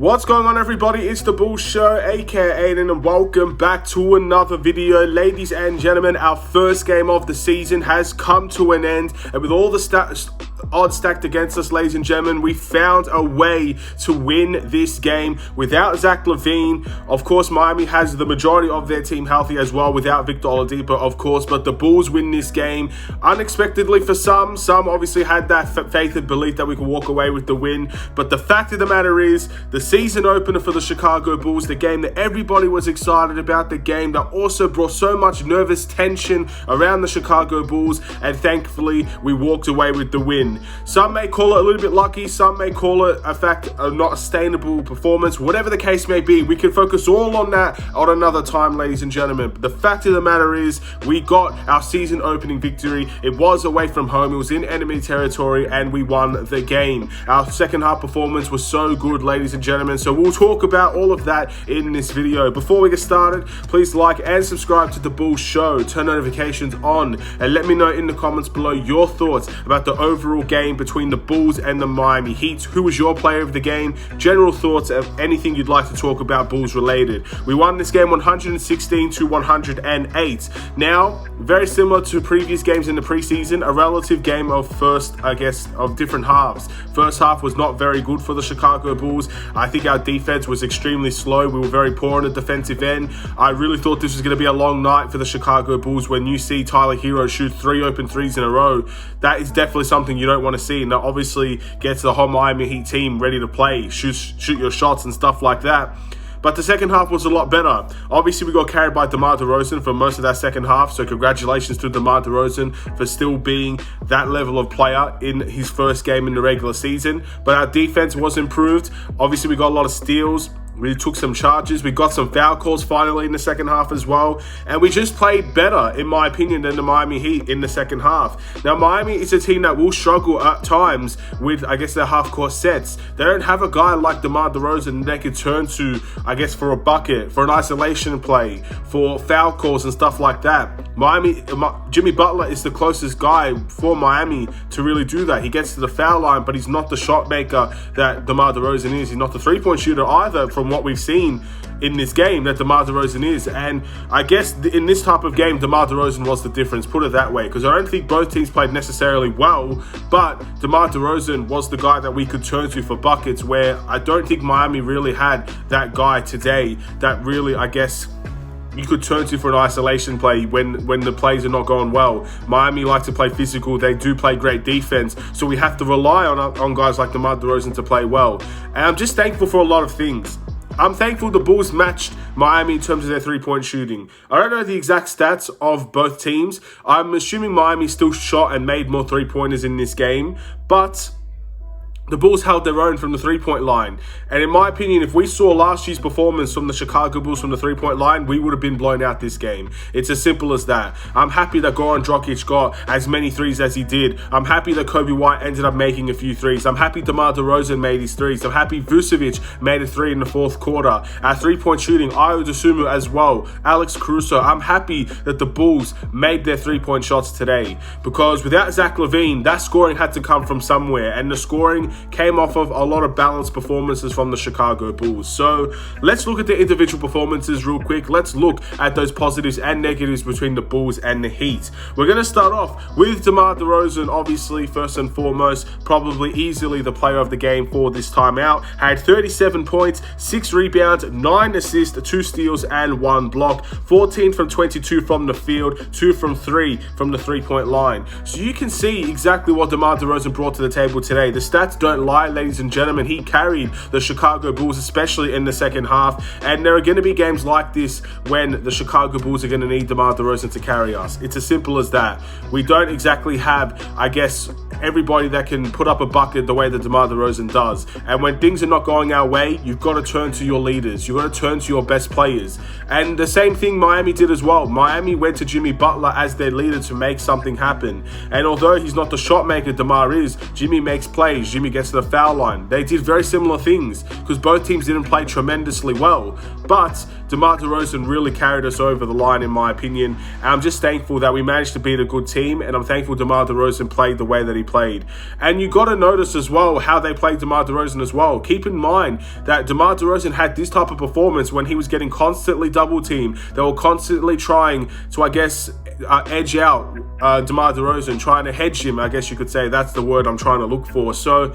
What's going on, everybody? It's the Bulls Show, aka Aidan, and welcome back to another video. Ladies and gentlemen, our first game of the season has come to an end, and with all the odds stacked against us, ladies and gentlemen, we found a way to win this game without Zach LaVine. Of course, Miami has the majority of their team healthy as well without Victor Oladipo, of course, but the Bulls win this game unexpectedly for some. Some obviously had that faith and belief that we could walk away with the win, but the fact of the matter is, the season opener for the Chicago Bulls, the game that everybody was excited about, the game that also brought so much nervous tension around the Chicago Bulls, and thankfully we walked away with the win. Some may call it a little bit lucky, some may call it a fact of not a sustainable performance. Whatever the case may be, we can focus all on that on another time, ladies and gentlemen. But the fact of the matter is, we got our season opening victory. It was away from home, it was in enemy territory, and we won the game. Our second half performance was so good, ladies and gentlemen, so we'll talk about all of that in this video. Before we get started, please like and subscribe to the Bulls Show, turn notifications on, and let me know in the comments below your thoughts about the overall game between the Bulls and the Miami Heat. Who was your player of the game? General thoughts of anything you'd like to talk about Bulls related. We won this game 116 to 108. Now, very similar to previous games in the preseason, a relative game of of different halves. First half was not very good for the Chicago Bulls. I think our defense was extremely slow. We were very poor on the defensive end. I really thought this was going to be a long night for the Chicago Bulls. When you see Tyler Hero shoot 3 open threes in a row, that is definitely something you don't want to see. And that obviously gets the whole Miami Heat team ready to play, shoot your shots and stuff like that. But the second half was a lot better. Obviously, we got carried by DeMar DeRozan for most of that second half. So congratulations to DeMar DeRozan for still being that level of player in his first game in the regular season. But our defense was improved. Obviously, we got a lot of steals. We took some charges. We got some foul calls finally in the second half as well. And we just played better, in my opinion, than the Miami Heat in the second half. Now, Miami is a team that will struggle at times with, their half-court sets. They don't have a guy like DeMar DeRozan they can turn to, for a bucket, for an isolation play, for foul calls and stuff like that. Jimmy Butler is the closest guy for Miami to really do that. He gets to the foul line, but he's not the shot maker that DeMar DeRozan is. He's not the three-point shooter either, from what we've seen in this game that DeMar DeRozan is. And I guess in this type of game, DeMar DeRozan was the difference, put it that way, because I don't think both teams played necessarily well, but DeMar DeRozan was the guy that we could turn to for buckets, where I don't think Miami really had that guy today that really, you could turn to for an isolation play when the plays are not going well. Miami like to play physical. They do play great defense. So we have to rely on guys like DeMar DeRozan to play well. And I'm just thankful for a lot of things. I'm thankful the Bulls matched Miami in terms of their three-point shooting. I don't know the exact stats of both teams. I'm assuming Miami still shot and made more three-pointers in this game, but the Bulls held their own from the three-point line. And in my opinion, if we saw last year's performance from the Chicago Bulls from the three-point line, we would have been blown out this game. It's as simple as that. I'm happy that Goran Dragic got as many threes as he did. I'm happy that Kobe White ended up making a few threes. I'm happy DeMar DeRozan made his threes. I'm happy Vucevic made a 3 in the fourth quarter. Our three-point shooting, Ayo Dosunmu as well, Alex Caruso. I'm happy that the Bulls made their three-point shots today, because without Zach LaVine, that scoring had to come from somewhere, and the scoring came off of a lot of balanced performances from the Chicago Bulls. So let's look at the individual performances real quick. Let's look at those positives and negatives between the Bulls and the Heat. We're going to start off with DeMar DeRozan, obviously, first and foremost, probably easily the player of the game for this time out. Had 37 points, 6 rebounds, 9 assists, 2 steals, and 1 block. 14 from 22 from the field, 2 from 3 from the three-point line. So you can see exactly what DeMar DeRozan brought to the table today. The stats don't lie, ladies and gentlemen. He carried the Chicago Bulls, especially in the second half, and there are going to be games like this when the Chicago Bulls are going to need DeMar DeRozan to carry us. It's as simple as that. We don't exactly have, everybody that can put up a bucket the way that DeMar DeRozan does, and when things are not going our way, you've got to turn to your leaders. You've got to turn to your best players, and the same thing Miami did as well. Miami went to Jimmy Butler as their leader to make something happen, and although he's not the shot maker DeMar is, Jimmy makes plays. Jimmy gets to the foul line. They did very similar things because both teams didn't play tremendously well. But DeMar DeRozan really carried us over the line, in my opinion. And I'm just thankful that we managed to beat a good team, and I'm thankful DeMar DeRozan played the way that he played. And you got to notice as well how they played DeMar DeRozan as well. Keep in mind that DeMar DeRozan had this type of performance when he was getting constantly double teamed. They were constantly trying to, I guess, edge out DeMar DeRozan, trying to hedge him, I guess you could say. That's the word I'm trying to look for. So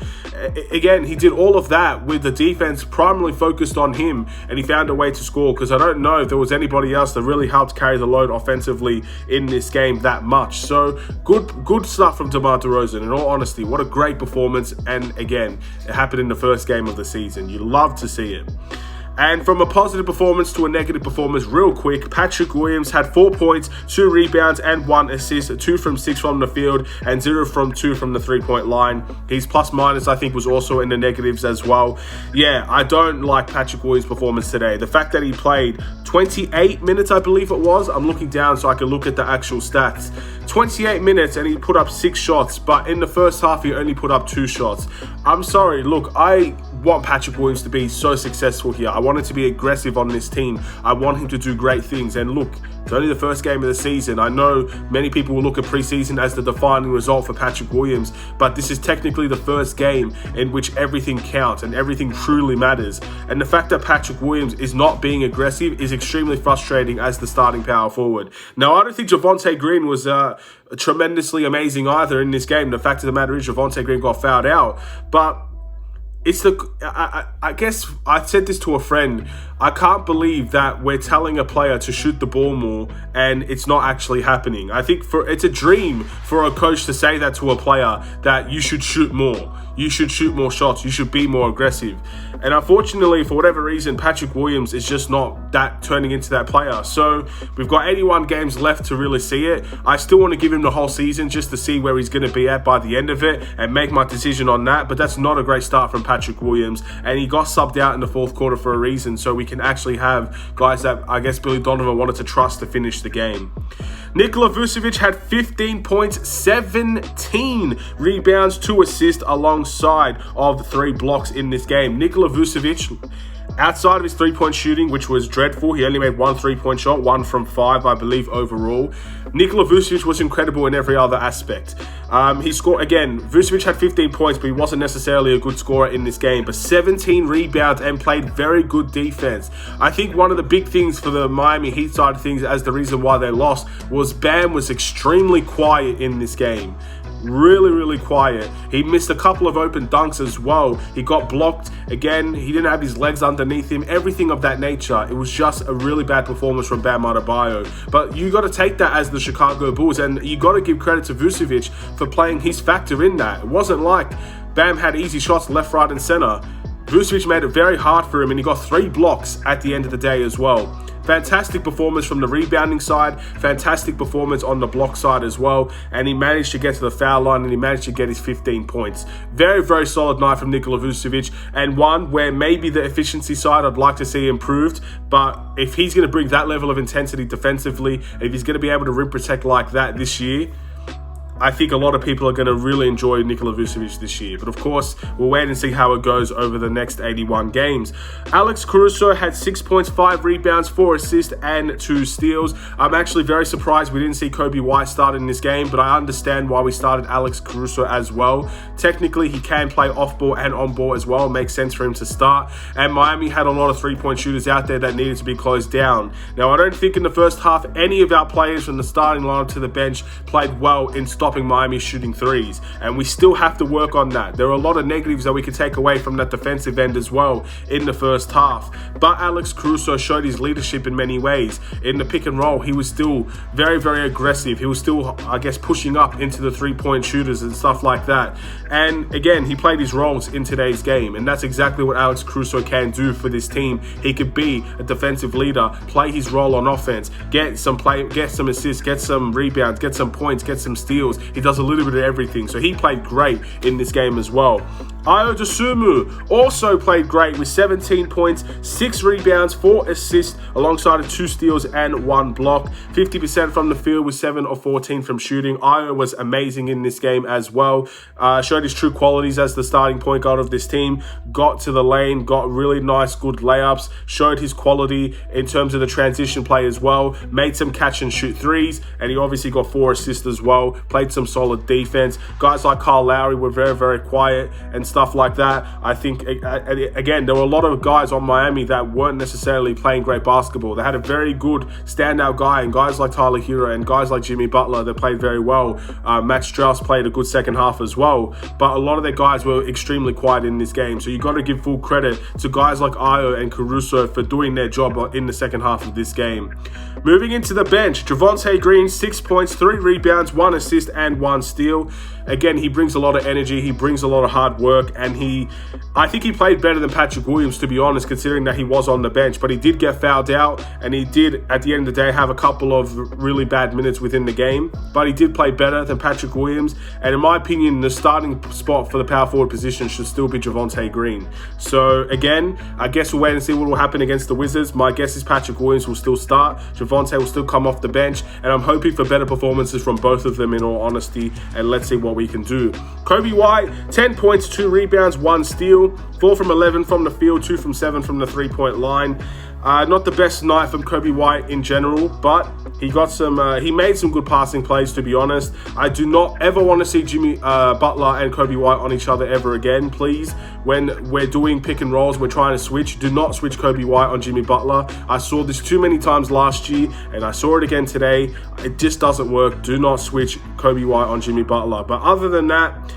again, he did all of that with the defense primarily focused on him, and he found a way to score, because I don't know if there was anybody else that really helped carry the load offensively in this game that much. So good stuff from DeMar DeRozan. In all honesty, what a great performance. And again, it happened in the first game of the season. You love to see it. And from a positive performance to a negative performance, real quick, Patrick Williams had 4 points, 2 rebounds, and 1 assist, 2 from 6 from the field, and 0 from 2 from the three-point line. His plus-minus, I think, was also in the negatives as well. Yeah, I don't like Patrick Williams' performance today. The fact that he played 28 minutes, I believe it was. I'm looking down so I can look at the actual stats. 28 minutes and he put up 6 shots, but in the first half he only put up 2 shots. I'm sorry, look, I want Patrick Williams to be so successful here. I want him to be aggressive on this team. I want him to do great things. And look, it's only the first game of the season. I know many people will look at preseason as the defining result for Patrick Williams, but this is technically the first game in which everything counts and everything truly matters. And the fact that Patrick Williams is not being aggressive is extremely frustrating as the starting power forward. Now, I don't think Javonte Green was tremendously amazing either in this game. The fact of the matter is Javonte Green got fouled out, but it's I guess I said this to a friend. I can't believe that we're telling a player to shoot the ball more and it's not actually happening. I think it's a dream for a coach to say that to a player, that you should shoot more. You should shoot more shots. You should be more aggressive. And unfortunately, for whatever reason, Patrick Williams is just not turning into that player. So we've got 81 games left to really see it. I still want to give him the whole season just to see where he's going to be at by the end of it and make my decision on that. But that's not a great start from Patrick Williams. And he got subbed out in the fourth quarter for a reason, so we can actually have guys that I guess Billy Donovan wanted to trust to finish the game. Nikola Vucevic had 15 points, 17 rebounds, 2 assists alongside of the 3 blocks in this game. Nikola Vucevic, outside of his three-point shooting, which was dreadful, he only made 1 3-point shot, 1 from 5, I believe, overall. Nikola Vucevic was incredible in every other aspect. He scored, again, Vucevic had 15 points, but he wasn't necessarily a good scorer in this game. But 17 rebounds and played very good defense. I think one of the big things for the Miami Heat side of things, as the reason why they lost, was Bam was extremely quiet in this game. Really quiet. He missed a couple of open dunks as well. He got blocked. Again, he didn't have his legs underneath him. Everything of that nature. It was just a really bad performance from Bam Adebayo. But you got to take that as the Chicago Bulls, and you got to give credit to Vucevic for playing his factor in that. It wasn't like Bam had easy shots left, right, and center. Vucevic made it very hard for him, and he got 3 blocks at the end of the day as well. Fantastic performance from the rebounding side, fantastic performance on the block side as well, and he managed to get to the foul line and he managed to get his 15 points. Very solid night from Nikola Vucevic, and one where maybe the efficiency side I'd like to see improved, but if he's going to bring that level of intensity defensively, if he's going to be able to rim protect like that this year, I think a lot of people are going to really enjoy Nikola Vucevic this year. But of course, we'll wait and see how it goes over the next 81 games. Alex Caruso had 6 points, 5 rebounds, 4 assists, and 2 steals. I'm actually very surprised we didn't see Kobe White start in this game, but I understand why we started Alex Caruso as well. Technically, he can play off-ball and on-ball as well. It makes sense for him to start. And Miami had a lot of three-point shooters out there that needed to be closed down. Now, I don't think in the first half, any of our players from the starting lineup to the bench played well in stopping Miami shooting threes, and we still have to work on that. There are a lot of negatives that we can take away from that defensive end as well in the first half, but Alex Caruso showed his leadership in many ways. In the pick and roll, he was still very aggressive. He was still, I guess, pushing up into the three-point shooters and stuff like that. And again, he played his roles in today's game, and that's exactly what Alex Caruso can do for this team. He could be a defensive leader, play his role on offense, get some assists, get some rebounds, get some points, get some steals. He does a little bit of everything, so he played great in this game as well. Ayo Dosunmu also played great with 17 points, 6 rebounds, 4 assists, alongside 2 steals and 1 block. 50% from the field with 7 of 14 from shooting. Ayo was amazing in this game as well. Showed his true qualities as the starting point guard of this team. Got to the lane, got really nice, good layups. Showed his quality in terms of the transition play as well. Made some catch and shoot threes, and he obviously got 4 assists as well. Played some solid defense. Guys like Kyle Lowry were very, very quiet and stuff like that. I think, again, there were a lot of guys on Miami that weren't necessarily playing great basketball. They had a very good standout guy, and guys like Tyler Hero and guys like Jimmy Butler that played very well. Matt Strauss played a good second half as well, but a lot of their guys were extremely quiet in this game. So you got to give full credit to guys like Ayo and Caruso for doing their job in the second half of this game. Moving into the bench, Javonte Green, 6 points, 3 rebounds, 1 assist, and 1 steal. Again, he brings a lot of energy, he brings a lot of hard work, and I think he played better than Patrick Williams, to be honest, considering that he was on the bench. But he did get fouled out, and he did, at the end of the day, have a couple of really bad minutes within the game. But he did play better than Patrick Williams, and in my opinion, the starting spot for the power forward position should still be Javonte Green. So again, I guess we'll wait and see what will happen against the Wizards. My guess is Patrick Williams will still start, Javonte will still come off the bench, and I'm hoping for better performances from both of them, in all honesty, and let's see what we can do. Kobe White, 10 points, 2 rebounds, 1 steal, 4 from 11 from the field, 2 from 7 from the three-point line. Not the best night from Kobe White in general, but he made some good passing plays, to be honest. I do not ever want to see Jimmy Butler and Kobe White on each other ever again, please. When we're doing pick and rolls, we're trying to switch. Do not switch Kobe White on Jimmy Butler. I saw this too many times last year, and I saw it again today. It just doesn't work. Do not switch Kobe White on Jimmy Butler. But other than that,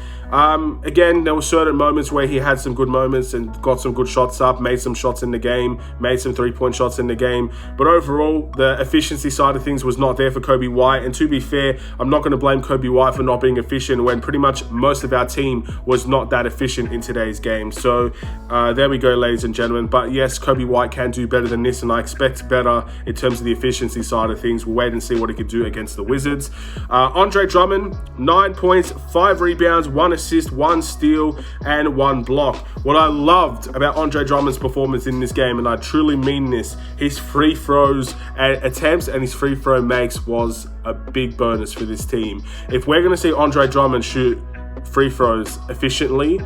again, there were certain moments where he had some good moments and got some good shots up, made some shots in the game, made some three-point shots in the game. But overall, the efficiency side of things was not there for Kobe White. And to be fair, I'm not going to blame Kobe White for not being efficient when pretty much most of our team was not that efficient in today's game. So there we go, ladies and gentlemen. But yes, Kobe White can do better than this, and I expect better in terms of the efficiency side of things. We'll wait and see what he could do against the Wizards. Andre Drummond, 9 points, 5 rebounds, 1 assist, 1 steal, and 1 block. What I loved about Andre Drummond's performance in this game, and I truly mean this, his free throws attempts and his free throw makes was a big bonus for this team. If we're going to see Andre Drummond shoot free throws efficiently,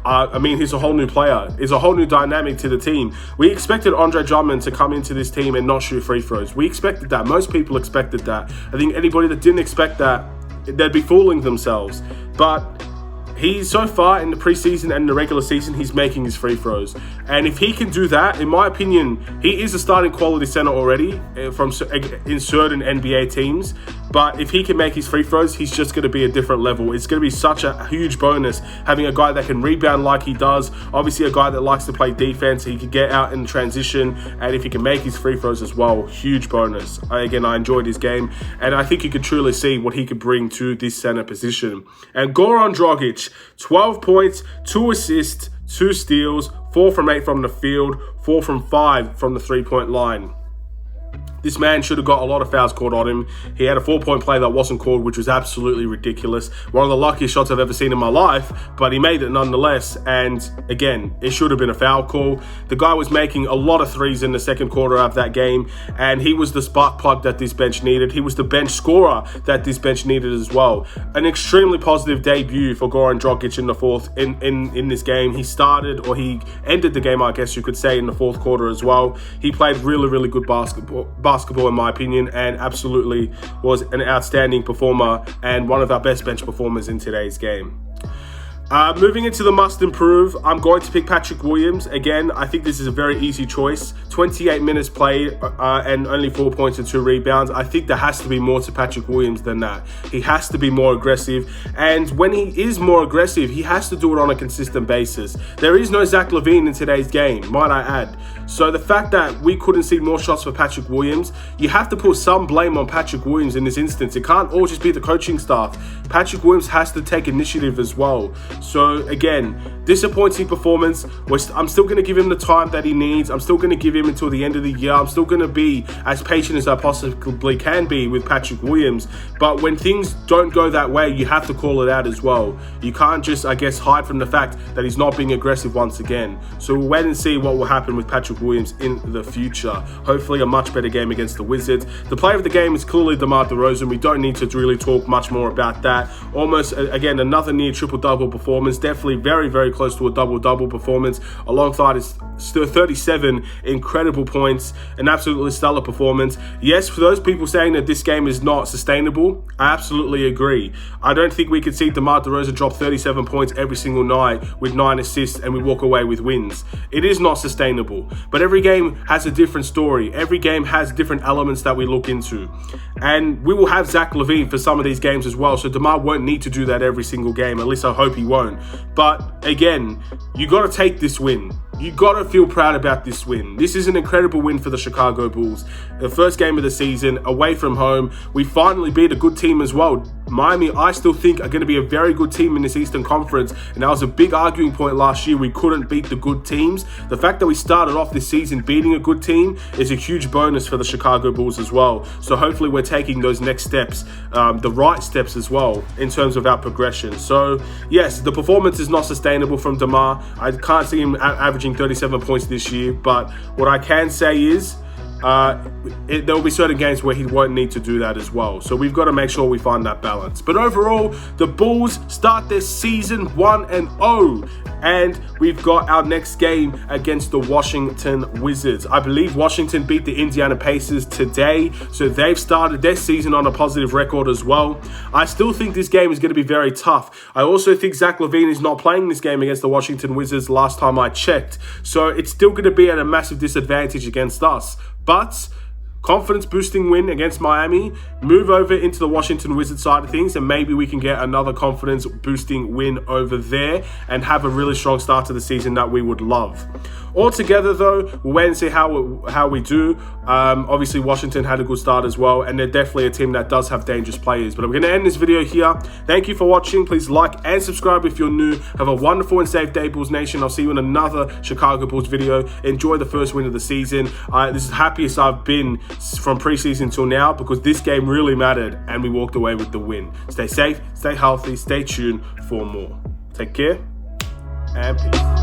I mean, he's a whole new player. He's a whole new dynamic to the team. We expected Andre Drummond to come into this team and not shoot free throws. We expected that. Most people expected that. I think anybody that didn't expect that, they'd be fooling themselves. But he's so far in the preseason and the regular season, he's making his free throws. And if he can do that, in my opinion, he is a starting quality center already in certain NBA teams. But if he can make his free throws, he's just going to be a different level. It's going to be such a huge bonus having a guy that can rebound like he does. Obviously, a guy that likes to play defense. He can get out in transition. And if he can make his free throws as well, huge bonus. Again, I enjoyed his game. And I think you could truly see what he could bring to this center position. And Goran Dragic, 12 points, 2 assists, 2 steals, 4 from 8 from the field, 4 from 5 from the three-point line. This man should have got a lot of fouls called on him. He had a 4-point play that wasn't called, which was absolutely ridiculous. One of the luckiest shots I've ever seen in my life, but he made it nonetheless. And again, it should have been a foul call. The guy was making a lot of threes in the second quarter of that game, and he was the spark plug that this bench needed. He was the bench scorer that this bench needed as well. An extremely positive debut for Goran Dragic in the fourth in this game. He started, or he ended the game, I guess you could say, in the fourth quarter as well. He played really, really good basketball in my opinion, and absolutely was an outstanding performer and one of our best bench performers in today's game. Moving into the must improve, I'm going to pick Patrick Williams. Again, I think this is a very easy choice. 28 minutes played and only 4 points and 2 rebounds. I think there has to be more to Patrick Williams than that. He has to be more aggressive. And when he is more aggressive, he has to do it on a consistent basis. There is no Zach LaVine in today's game, might I add. So the fact that we couldn't see more shots for Patrick Williams, you have to put some blame on Patrick Williams in this instance. It can't all just be the coaching staff. Patrick Williams has to take initiative as well. So again, disappointing performance. I'm still going to give him the time that he needs. I'm still going to give him until the end of the year. I'm still going to be as patient as I possibly can be with Patrick Williams. But when things don't go that way, you have to call it out as well. You can't just, I guess, hide from the fact that he's not being aggressive once again. So we'll wait and see what will happen with Patrick Williams in the future. Hopefully a much better game against the Wizards. The player of the game is clearly DeMar DeRozan. We don't need to really talk much more about that. Almost, again, another near triple-double performance. Definitely very, very close to a double-double performance alongside his 37 incredible points. An absolutely stellar performance. Yes, for those people saying that this game is not sustainable, I absolutely agree. I don't think we could see DeMar DeRozan drop 37 points every single night with 9 assists and we walk away with wins. It is not sustainable. But every game has a different story. Every game has different elements that we look into. And we will have Zach LaVine for some of these games as well. So DeMar won't need to do that every single game. At least I hope he won't. But again, you got to take this win. You got to feel proud about this win. This is an incredible win for the Chicago Bulls. The first game of the season, away from home. We finally beat a good team as well. Miami, I still think, are going to be a very good team in this Eastern Conference. And that was a big arguing point last year. We couldn't beat the good teams. The fact that we started off this season beating a good team is a huge bonus for the Chicago Bulls as well. So hopefully we're taking those next steps, the right steps as well, in terms of our progression. So yes, the performance is not sustainable from DeMar. I can't see him averaging 37 points this year, but what I can say is there will be certain games where he won't need to do that as well. So we've got to make sure we find that balance. But overall, the Bulls start their season 1-0. And we've got our next game against the Washington Wizards. I believe Washington beat the Indiana Pacers today. So they've started their season on a positive record as well. I still think this game is going to be very tough. I also think Zach LaVine is not playing this game against the Washington Wizards last time I checked. So it's still going to be at a massive disadvantage against us. But confidence boosting win against Miami, move over into the Washington Wizards side of things, and maybe we can get another confidence boosting win over there and have a really strong start to the season that we would love. Altogether though, we'll wait and see how we do. Obviously Washington had a good start as well, and they're definitely a team that does have dangerous players. But I'm going to end this video here. Thank you for watching. Please like and subscribe if you're new. Have a wonderful and safe day, Bulls Nation. I'll see you in another Chicago Bulls video. Enjoy the first win of the season. This is the happiest I've been from preseason till now, because this game really mattered and we walked away with the win. Stay safe, stay healthy, stay tuned for more. Take care and peace.